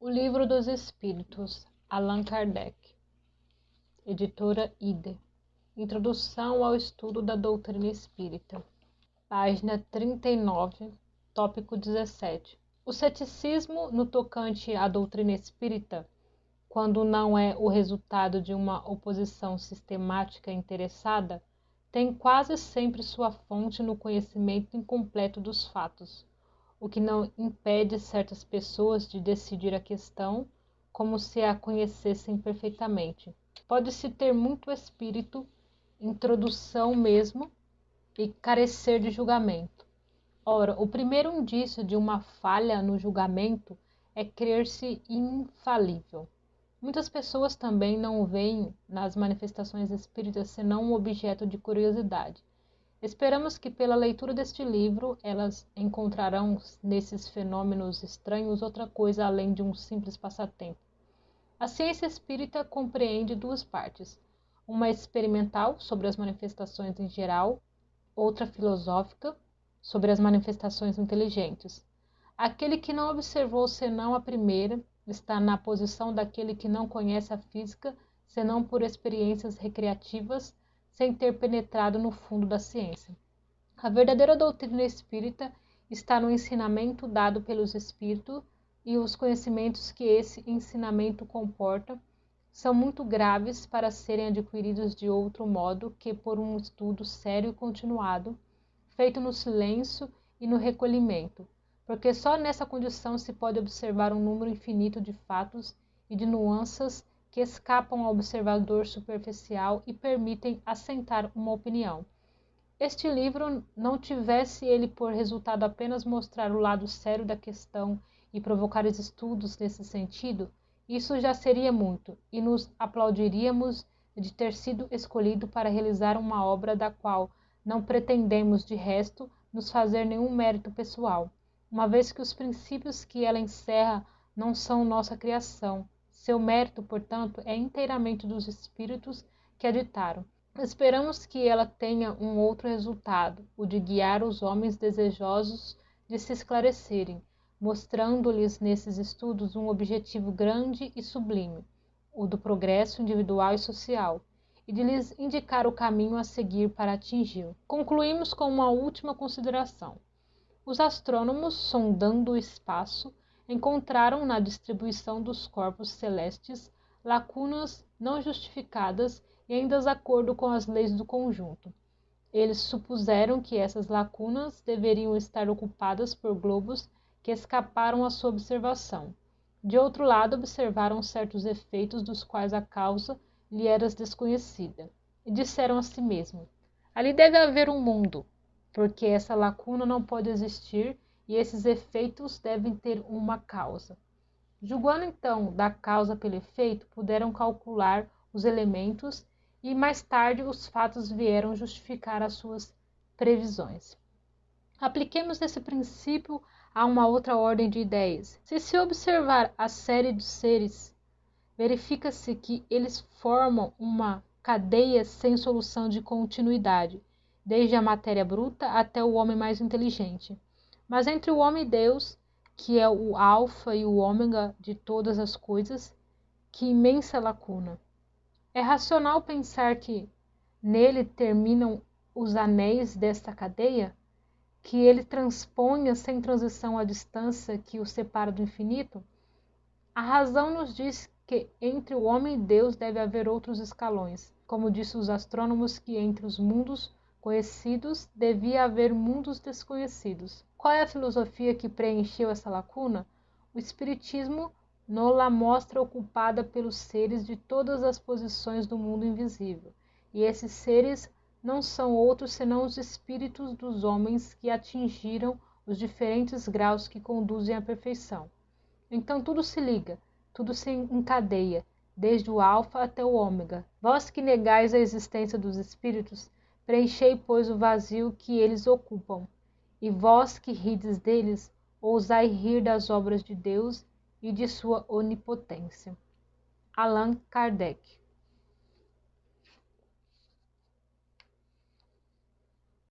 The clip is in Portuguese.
O Livro dos Espíritos, Allan Kardec, editora Ide. Introdução ao estudo da doutrina espírita. Página 39, tópico 17. O ceticismo no tocante à doutrina espírita, quando não é o resultado de uma oposição sistemática interessada, tem quase sempre sua fonte no conhecimento incompleto dos fatos, o que não impede certas pessoas de decidir a questão como se a conhecessem perfeitamente. Pode-se ter muito espírito, introdução mesmo, e carecer de julgamento. Ora, o primeiro indício de uma falha no julgamento é crer-se infalível. Muitas pessoas também não veem nas manifestações espíritas senão um objeto de curiosidade. Esperamos que pela leitura deste livro elas encontrarão nesses fenômenos estranhos outra coisa além de um simples passatempo. A ciência espírita compreende duas partes, uma experimental sobre as manifestações em geral, outra filosófica sobre as manifestações inteligentes. Aquele que não observou senão a primeira está na posição daquele que não conhece a física senão por experiências recreativas, sem ter penetrado no fundo da ciência. A verdadeira doutrina espírita está no ensinamento dado pelos espíritos, e os conhecimentos que esse ensinamento comporta são muito graves para serem adquiridos de outro modo que por um estudo sério e continuado, feito no silêncio e no recolhimento, porque só nessa condição se pode observar um número infinito de fatos e de nuances que escapam ao observador superficial e permitem assentar uma opinião. Este livro, não tivesse ele por resultado apenas mostrar o lado sério da questão e provocar estudos nesse sentido, isso já seria muito, e nos aplaudiríamos de ter sido escolhido para realizar uma obra da qual não pretendemos, de resto, nos fazer nenhum mérito pessoal, uma vez que os princípios que ela encerra não são nossa criação. Seu mérito, portanto, é inteiramente dos espíritos que a ditaram. Esperamos que ela tenha um outro resultado, o de guiar os homens desejosos de se esclarecerem, mostrando-lhes nesses estudos um objetivo grande e sublime, o do progresso individual e social, e de lhes indicar o caminho a seguir para atingi-lo. Concluímos com uma última consideração. Os astrônomos, sondando o espaço, encontraram na distribuição dos corpos celestes lacunas não justificadas e em desacordo com as leis do conjunto. Eles supuseram que essas lacunas deveriam estar ocupadas por globos que escaparam à sua observação. De outro lado, observaram certos efeitos dos quais a causa lhe era desconhecida, e disseram a si mesmos: ali deve haver um mundo, porque essa lacuna não pode existir e esses efeitos devem ter uma causa. Julgando então da causa pelo efeito, puderam calcular os elementos e mais tarde os fatos vieram justificar as suas previsões. Apliquemos esse princípio a uma outra ordem de ideias. Se observar a série dos seres, verifica-se que eles formam uma cadeia sem solução de continuidade, desde a matéria bruta até o homem mais inteligente. Mas entre o homem e Deus, que é o alfa e o ômega de todas as coisas, que imensa lacuna! É racional pensar que nele terminam os anéis desta cadeia, que ele transponha sem transição a distância que o separa do infinito? A razão nos diz que entre o homem e Deus deve haver outros escalões, como disse os astrônomos que entre os mundos conhecidos devia haver mundos desconhecidos. Qual é a filosofia que preencheu essa lacuna? O Espiritismo nos-la mostra ocupada pelos seres de todas as posições do mundo invisível, e esses seres não são outros senão os espíritos dos homens que atingiram os diferentes graus que conduzem à perfeição. Então tudo se liga, tudo se encadeia, desde o alfa até o ômega. Vós que negais a existência dos espíritos, preenchei, pois, o vazio que eles ocupam. E vós que rides deles, ousai rir das obras de Deus e de sua onipotência. Allan Kardec.